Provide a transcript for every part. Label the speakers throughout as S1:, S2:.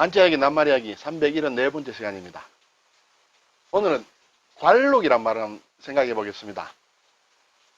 S1: 한자이야기 낱말이야기 374번째 시간입니다. 오늘은 관록이란 말을 한번 생각해 보겠습니다.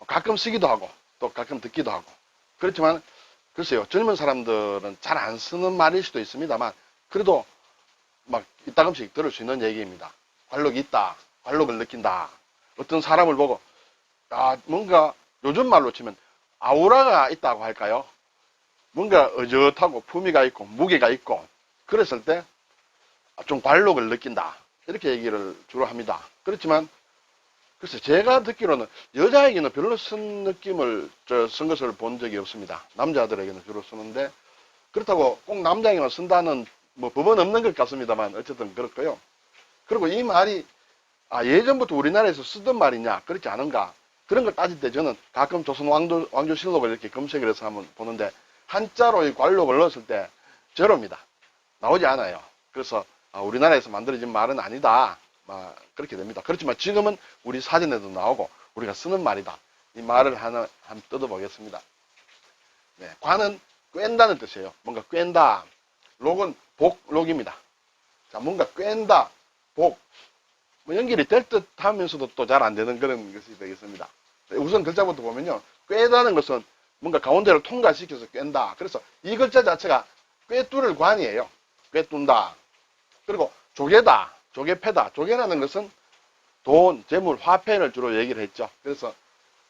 S1: 가끔 쓰기도 하고 또 가끔 듣기도 하고 그렇지만 글쎄요, 젊은 사람들은 잘 안 쓰는 말일 수도 있습니다만 그래도 막 이따금씩 들을 수 있는 얘기입니다. 관록이 있다, 관록을 느낀다. 어떤 사람을 보고 뭔가 요즘 말로 치면 아우라가 있다고 할까요? 뭔가 어젓하고 품위가 있고 무게가 있고 그랬을 때 좀 관록을 느낀다, 이렇게 얘기를 주로 합니다. 그렇지만 글쎄 제가 듣기로는 여자에게는 별로 쓴 느낌을 쓴 것을 본 적이 없습니다. 남자들에게는 주로 쓰는데 그렇다고 꼭 남자에게만 쓴다는 뭐 법은 없는 것 같습니다만 어쨌든 그렇고요. 그리고 이 말이 예전부터 우리나라에서 쓰던 말이냐 그렇지 않은가 그런 걸 따질 때 저는 가끔 조선 왕조실록을 이렇게 검색을 해서 한번 보는데 한자로 이 관록을 넣었을 때 제로입니다. 나오지 않아요. 그래서 우리나라에서 만들어진 말은 아니다, 그렇게 됩니다. 그렇지만 지금은 우리 사전에도 나오고 우리가 쓰는 말이다. 이 말을 한번 뜯어보겠습니다. 네, 관은 꿰다는 뜻이에요. 뭔가 꿰다. 록은 복록입니다. 자, 뭔가 꿰다, 복. 연결이 될 듯 하면서도 또 잘 안 되는 그런 것이 되겠습니다. 우선 글자부터 보면요, 꿰다는 것은 뭔가 가운데를 통과시켜서 꿰다. 그래서 이 글자 자체가 꿰뚫을 관이에요. 꿰뚫다. 그리고 조개다, 조개패다. 조개라는 것은 돈, 재물, 화폐를 주로 얘기를 했죠. 그래서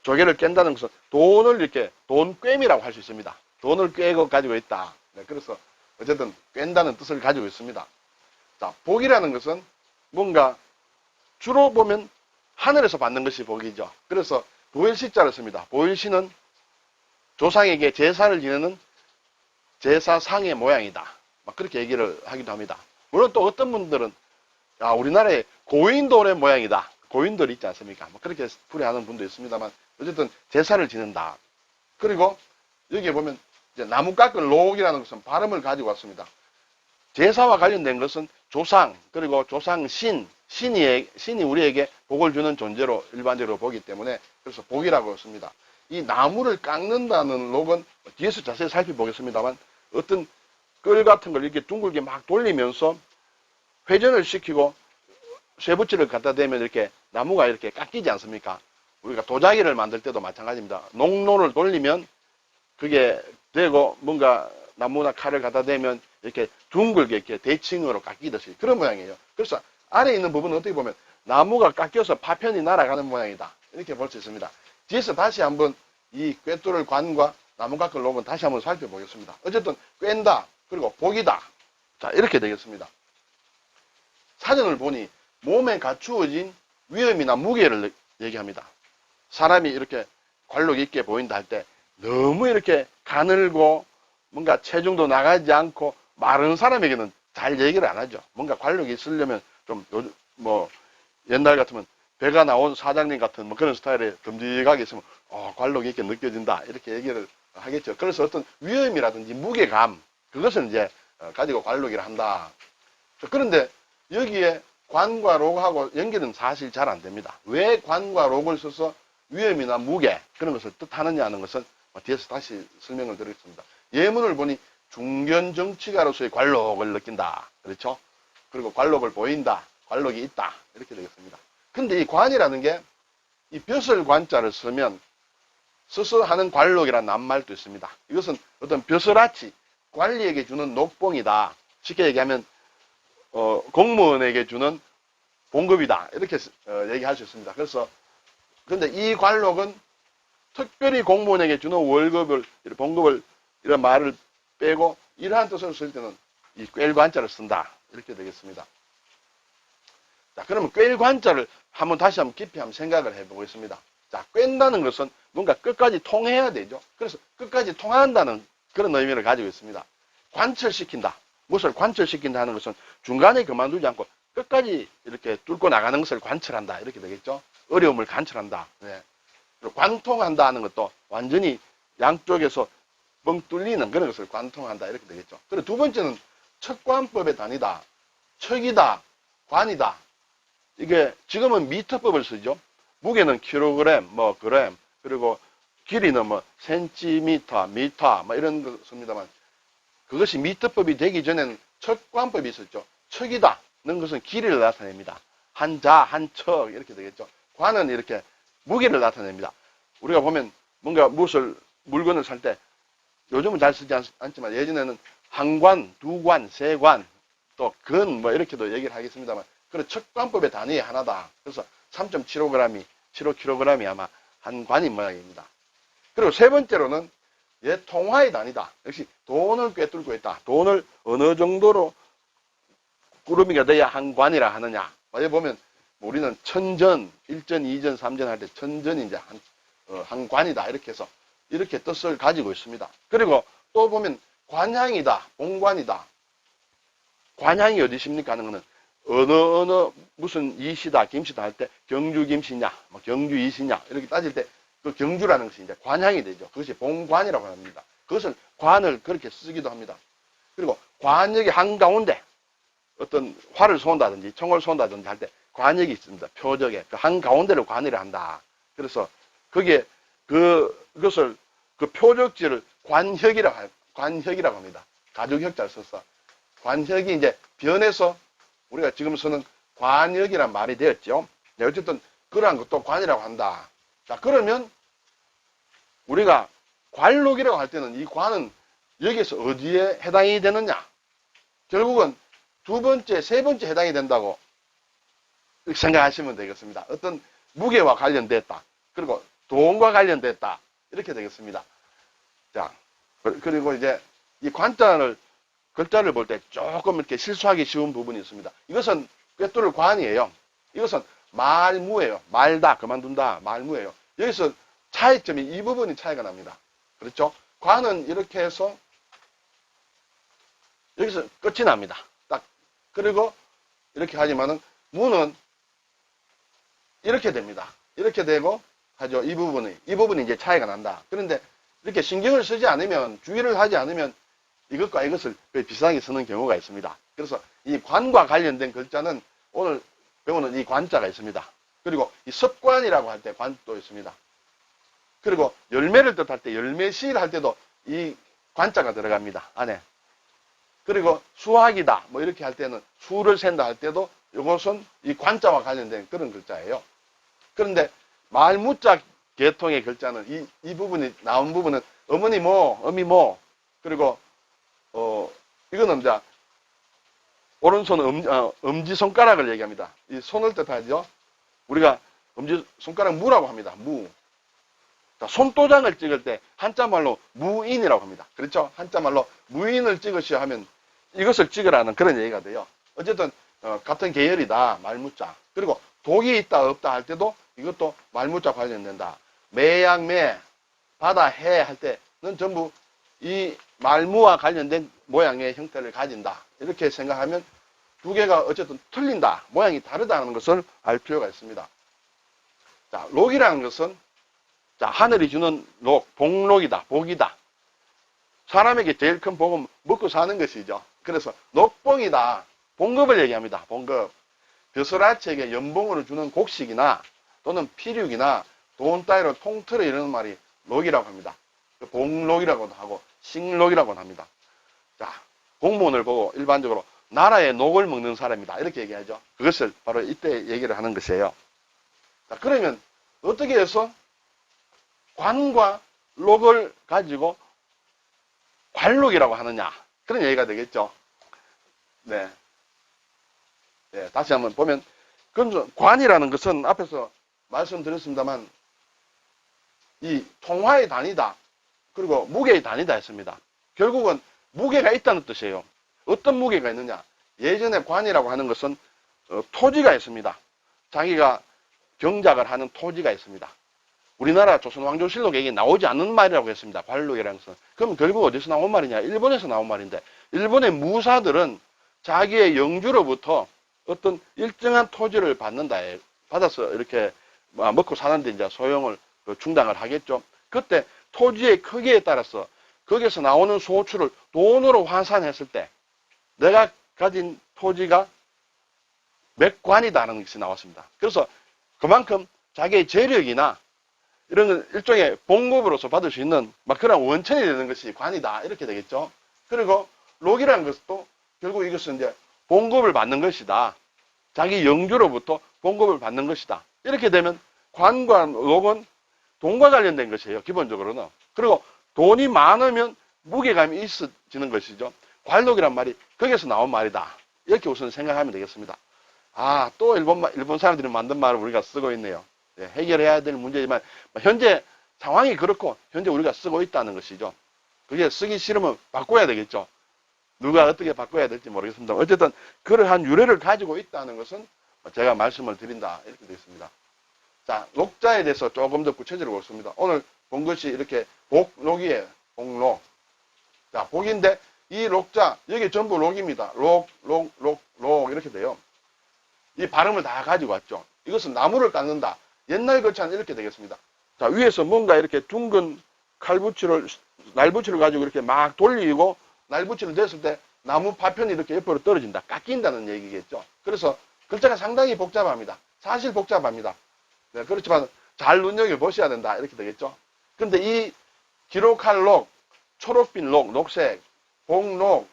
S1: 조개를 깬다는 것은 돈을 이렇게 돈꿰미라고 할 수 있습니다. 돈을 꿰고 가지고 있다. 네, 그래서 어쨌든 꿰다는 뜻을 가지고 있습니다. 자, 복이라는 것은 뭔가 주로 보면 하늘에서 받는 것이 복이죠. 그래서 보일시자를 씁니다. 보일시는 조상에게 제사를 지내는 제사상의 모양이다, 그렇게 얘기를 하기도 합니다. 물론 또 어떤 분들은 우리나라에 고인돌의 모양이다, 고인돌이 있지 않습니까? 그렇게 풀이하는 분도 있습니다만 어쨌든 제사를 지낸다. 그리고 여기에 보면 이제 나무 깎을 록이라는 것은 발음을 가지고 왔습니다. 제사와 관련된 것은 조상, 그리고 조상신, 신이 우리에게 복을 주는 존재로 일반적으로 보기 때문에 그래서 복이라고 씁니다. 이 나무를 깎는다는 록은 뒤에서 자세히 살펴보겠습니다만 어떤 끌 같은 걸 이렇게 둥글게 막 돌리면서 회전을 시키고 쇠붙이를 갖다 대면 이렇게 나무가 이렇게 깎이지 않습니까? 우리가 도자기를 만들 때도 마찬가지입니다. 농로를 돌리면 그게 되고 뭔가 나무나 칼을 갖다 대면 이렇게 둥글게 이렇게 대칭으로 깎이듯이 그런 모양이에요. 그래서 아래에 있는 부분은 어떻게 보면 나무가 깎여서 파편이 날아가는 모양이다, 이렇게 볼 수 있습니다. 뒤에서 다시 한번 이 꿰뚫을 관과 나무 깎을 록은 다시 한번 살펴보겠습니다. 어쨌든 꿰다, 그리고 복이다. 자, 이렇게 되겠습니다. 사전을 보니 몸에 갖추어진 위험이나 무게를 얘기합니다. 사람이 이렇게 관록 있게 보인다 할 때 너무 이렇게 가늘고 뭔가 체중도 나가지 않고 마른 사람에게는 잘 얘기를 안 하죠. 뭔가 관록이 있으려면 좀 옛날 같으면 배가 나온 사장님 같은 그런 스타일의 듬직하게 있으면 관록이 있게 느껴진다, 이렇게 얘기를 하겠죠. 그래서 어떤 위험이라든지 무게감, 그것을 이제 가지고 관록이라 한다. 그런데 여기에 관과 록하고 연결은 사실 잘 안 됩니다. 왜 관과 록을 써서 위험이나 무게 그런 것을 뜻하느냐는 것은 뒤에서 다시 설명을 드리겠습니다. 예문을 보니 중견정치가로서의 관록을 느낀다, 그렇죠? 그리고 관록을 보인다, 관록이 있다, 이렇게 되겠습니다. 근데 이 관이라는 게 이 벼슬 관자를 쓰면 서서 하는 관록이라는 낱말도 있습니다. 이것은 어떤 벼슬아치, 관리에게 주는 녹봉이다. 쉽게 얘기하면 공무원에게 주는 봉급이다, 이렇게 얘기할 수 있습니다. 그래서 근데 이 관록은 특별히 공무원에게 주는 월급을, 봉급을, 이런 말을 빼고 이러한 뜻을 쓸 때는 이 꿰관자를 쓴다, 이렇게 되겠습니다. 자, 그러면 꿰관자를 다시 한번 깊이 한번 생각을 해보겠습니다. 자, 꿰다는 것은 뭔가 끝까지 통해야 되죠. 그래서 끝까지 통한다는 그런 의미를 가지고 있습니다. 관철시킨다. 무엇을 관철시킨다 하는 것은 중간에 그만두지 않고 끝까지 이렇게 뚫고 나가는 것을 관철한다, 이렇게 되겠죠. 어려움을 관철한다. 네. 그리고 관통한다 하는 것도 완전히 양쪽에서 뻥 뚫리는 그런 것을 관통한다, 이렇게 되겠죠. 그리고 두 번째는 척관법의 단위다. 척이다, 관이다. 이게 지금은 미터법을 쓰죠. 무게는 킬로그램, 그램, 그리고 길이는 센티미터, 미터, 이런 거 씁니다만 그것이 미터법이 되기 전에는 척관법이 있었죠. 척이다는 것은 길이를 나타냅니다. 한자, 한척 이렇게 되겠죠. 관은 이렇게 무게를 나타냅니다. 우리가 보면 뭔가 물건을 살 때 요즘은 잘 쓰지 않지만 예전에는 한 관, 두 관, 세 관, 또 근 뭐 이렇게도 얘기를 하겠습니다만 그런 척관법의 단위의 하나다. 그래서 3.75g이 아마 한 관인 모양입니다. 그리고 세 번째로는 통화의 단위다. 역시 돈을 꿰뚫고 있다. 돈을 어느 정도로 꾸러미가 돼야 한 관이라 하느냐. 여기 보면 우리는 천전, 1전, 2전, 3전 할 때 천전이 이제 한 관이다. 이렇게 해서 이렇게 뜻을 가지고 있습니다. 그리고 또 보면 관향이다. 본관이다. 관향이 어디십니까 하는 거는 어느 무슨 이시다 김시다 할 때 경주 김시냐 뭐 경주 이시냐 이렇게 따질 때 그 경주라는 것이 이제 관향이 되죠. 그것이 본관이라고 합니다. 그것을 관을 그렇게 쓰기도 합니다. 그리고 관역의 한가운데 어떤 활을 쏜다든지 총을 쏜다든지 할 때 관역이 있습니다. 표적에 그 한가운데를 관이라 한다. 그래서 그게 그것을 그 표적지를 관혁이라고 합니다. 가죽혁자를 써서 관혁이 이제 변해서 우리가 지금 쓰는 관역이란 말이 되었죠. 네, 어쨌든 그러한 것도 관이라고 한다. 자, 그러면 우리가 관록이라고 할 때는 이 관은 여기에서 어디에 해당이 되느냐? 결국은 두 번째, 세 번째 해당이 된다고 생각하시면 되겠습니다. 어떤 무게와 관련됐다. 그리고 돈과 관련됐다. 이렇게 되겠습니다. 자, 그리고 이제 이 글자를 볼 때 조금 이렇게 실수하기 쉬운 부분이 있습니다. 이것은 꿰뚫을 관이에요. 이것은 말무예요. 말다, 그만둔다, 말무예요. 여기서 차이점이 이 부분이 차이가 납니다. 그렇죠? 관은 이렇게 해서 여기서 끝이 납니다. 딱. 그리고 이렇게 하지만은 무는 이렇게 됩니다. 이렇게 되고 하죠. 이 부분이 이제 차이가 난다. 그런데 이렇게 신경을 쓰지 않으면, 주의를 하지 않으면 이것과 이것을 비슷하게 쓰는 경우가 있습니다. 그래서 이 관과 관련된 글자는 오늘 배우는 이 관자가 있습니다. 그리고 이 습관이라고 할 때 관도 있습니다. 그리고 열매를 뜻할 때 열매시를 할 때도 이 관자가 들어갑니다. 안에. 그리고 수학이다 뭐 이렇게 할 때는 수를 센다 할 때도 이것은 이 관자와 관련된 그런 글자예요. 그런데 말무자 계통의 글자는 이 부분이 나온 부분은 어머니 뭐, 어미 뭐, 그리고 이거는 이제 오른손 엄지손가락을 얘기합니다. 이 손을 뜻하죠. 우리가 엄지손가락 무라고 합니다. 무. 자, 손도장을 찍을 때 한자말로 무인이라고 합니다. 그렇죠? 한자말로 무인을 찍으셔야 하면 이것을 찍으라는 그런 얘기가 돼요. 어쨌든 같은 계열이다. 말무자. 그리고 독이 있다 없다 할 때도 이것도 말무자 관련된다. 매양매, 바다, 해 할 때는 전부 이 말무와 관련된 모양의 형태를 가진다. 이렇게 생각하면 두 개가 어쨌든 틀린다. 모양이 다르다는 것을 알 필요가 있습니다. 자, 록이라는 것은 자, 하늘이 주는 록, 복록이다, 복이다. 사람에게 제일 큰 복은 먹고 사는 것이죠. 그래서 녹봉이다. 봉급을 얘기합니다. 봉급. 벼슬아치에게 연봉으로 주는 곡식이나 또는 피륙이나 돈 따위로 통틀어 이러는 말이 록이라고 합니다. 복록이라고도 하고 식록이라고도 합니다. 자, 공무원을 보고 일반적으로 나라의 녹을 먹는 사람이다. 이렇게 얘기하죠. 그것을 바로 이때 얘기를 하는 것이에요. 자, 그러면 어떻게 해서 관과 록을 가지고 관록이라고 하느냐. 그런 얘기가 되겠죠. 네. 네, 다시 한번 보면, 관이라는 것은 앞에서 말씀드렸습니다만, 이 통화의 단위다. 그리고 무게의 단위다 했습니다. 결국은 무게가 있다는 뜻이에요. 어떤 무게가 있느냐. 예전에 관이라고 하는 것은 토지가 있습니다. 자기가 경작을 하는 토지가 있습니다. 우리나라 조선왕조실록에 나오지 않는 말이라고 했습니다. 관록이라는 것은. 그럼 결국 어디서 나온 말이냐? 일본에서 나온 말인데, 일본의 무사들은 자기의 영주로부터 어떤 일정한 토지를 받아서 이렇게 먹고 사는데 이제 소용을 충당을 하겠죠. 그때 토지의 크기에 따라서 거기서 나오는 소출을 돈으로 환산했을 때 내가 가진 토지가 몇 관이다라는 것이 나왔습니다. 그래서 그만큼 자기의 재력이나 이런 건 일종의 봉급으로서 받을 수 있는 막 그런 원천이 되는 것이 관이다. 이렇게 되겠죠. 그리고 록이라는 것도 결국 이것은 이제 봉급을 받는 것이다. 자기 영주로부터 봉급을 받는 것이다. 이렇게 되면 관과 록은 돈과 관련된 것이에요. 기본적으로는. 그리고 돈이 많으면 무게감이 있어지는 것이죠. 관록이란 말이 거기서 나온 말이다. 이렇게 우선 생각하면 되겠습니다. 아, 또 일본 사람들이 만든 말을 우리가 쓰고 있네요. 네, 해결해야 될 문제지만 현재 상황이 그렇고 현재 우리가 쓰고 있다는 것이죠. 그게 쓰기 싫으면 바꿔야 되겠죠. 누가 어떻게 바꿔야 될지 모르겠습니다. 어쨌든 그러한 유래를 가지고 있다는 것은 제가 말씀을 드린다. 이렇게 되어 있습니다. 자, 녹자에 대해서 조금 더 구체적으로 보겠습니다. 오늘 본 것이 이렇게 복록이에요. 복록. 자, 복인데 이 녹자, 여기 전부 록입니다. 록 이렇게 돼요. 이 발음을 다 가지고 왔죠. 이것은 나무를 깎는다. 옛날 것처럼 이렇게 되겠습니다. 자, 위에서 뭔가 이렇게 둥근 날붙이를 가지고 이렇게 막 돌리고 날붙이를 댔을 때 나무 파편이 이렇게 옆으로 떨어진다. 깎인다는 얘기겠죠. 그래서 글자가 상당히 복잡합니다. 사실 복잡합니다. 네, 그렇지만 잘 눈여겨보셔야 된다. 이렇게 되겠죠. 근데 이 기록할 록, 초록빛 록, 녹색, 복록,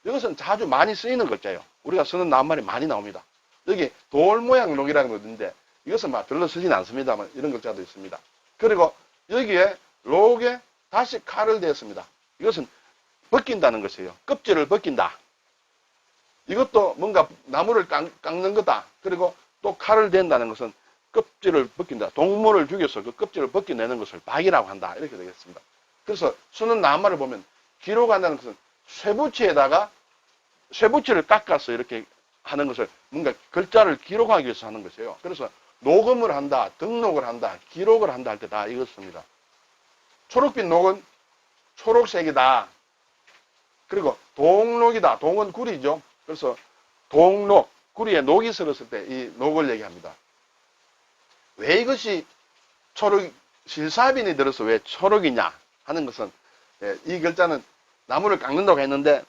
S1: 이것은 자주 많이 쓰이는 글자예요. 우리가 쓰는 낱말이 많이 나옵니다. 여기 돌 모양 록이라는 거 있는데 이것은 막 별로 쓰진 않습니다만 이런 글자도 있습니다. 그리고 여기에 록에 다시 칼을 대었습니다. 이것은 벗긴다는 것이에요. 껍질을 벗긴다. 이것도 뭔가 나무를 깎는 거다. 그리고 또 칼을 댄다는 것은 껍질을 벗긴다. 동물을 죽여서 그 껍질을 벗겨내는 것을 박이라고 한다. 이렇게 되겠습니다. 그래서 쓰는 낱말을 보면 기록한다는 것은 쇠붙이에다가 쇠붙이를 깎아서 이렇게 하는 것을 뭔가 글자를 기록하기 위해서 하는 것이에요. 그래서 녹음을 한다, 등록을 한다, 기록을 한다 할 때 다 이것 씁니다. 초록빛 녹은 초록색이다. 그리고 동록이다. 동은 구리죠. 그래서 동록, 구리에 녹이 슬었을 때 이 녹을 얘기합니다. 왜 이것이 실사빈이 들어서 왜 초록이냐 하는 것은 이 글자는 나무를 깎는다고 했는데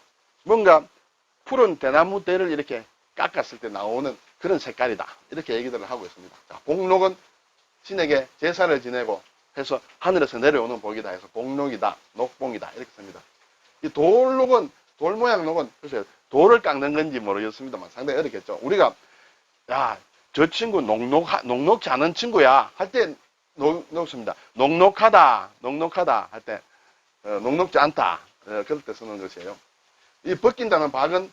S1: 뭔가 푸른 대나무 대를 이렇게 깎았을 때 나오는 그런 색깔이다. 이렇게 얘기들을 하고 있습니다. 자, 복록은 신에게 제사를 지내고 해서 하늘에서 내려오는 복이다 해서 복록이다, 녹봉이다 이렇게 씁니다. 이 돌록은 돌 모양 녹은 글쎄요 돌을 깎는 건지 모르겠습니다만 상당히 어렵겠죠. 우리가 야, 저 친구 녹록지 않은 친구야 할 때 녹습니다. 녹록하다 할 때 녹록지 않다 그럴 때 쓰는 것이에요. 이 벗긴다는 박은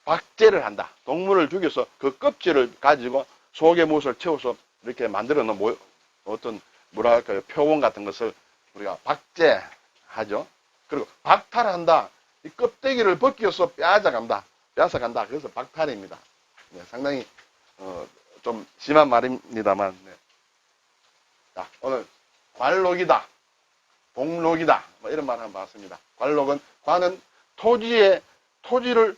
S1: 박제를 한다. 동물을 죽여서 그 껍질을 가지고 속에 무엇을 채워서 이렇게 만들어 놓은 어떤 뭐랄까요 표본 같은 것을 우리가 박제하죠. 그리고 박탈한다. 이 껍데기를 벗겨서 뺏어간다. 그래서 박탈입니다. 네, 상당히 좀 심한 말입니다만 네. 자, 오늘 관록이다. 복록이다. 뭐 이런 말 한번 봤습니다. 관은 토지를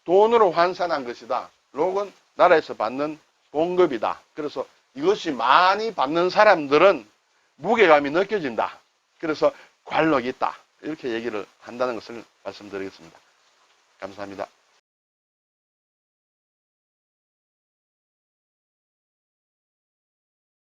S1: 돈으로 환산한 것이다. 록은 나라에서 받는 봉급이다. 그래서 이것이 많이 받는 사람들은 무게감이 느껴진다. 그래서 관록이 있다. 이렇게 얘기를 한다는 것을 말씀드리겠습니다. 감사합니다.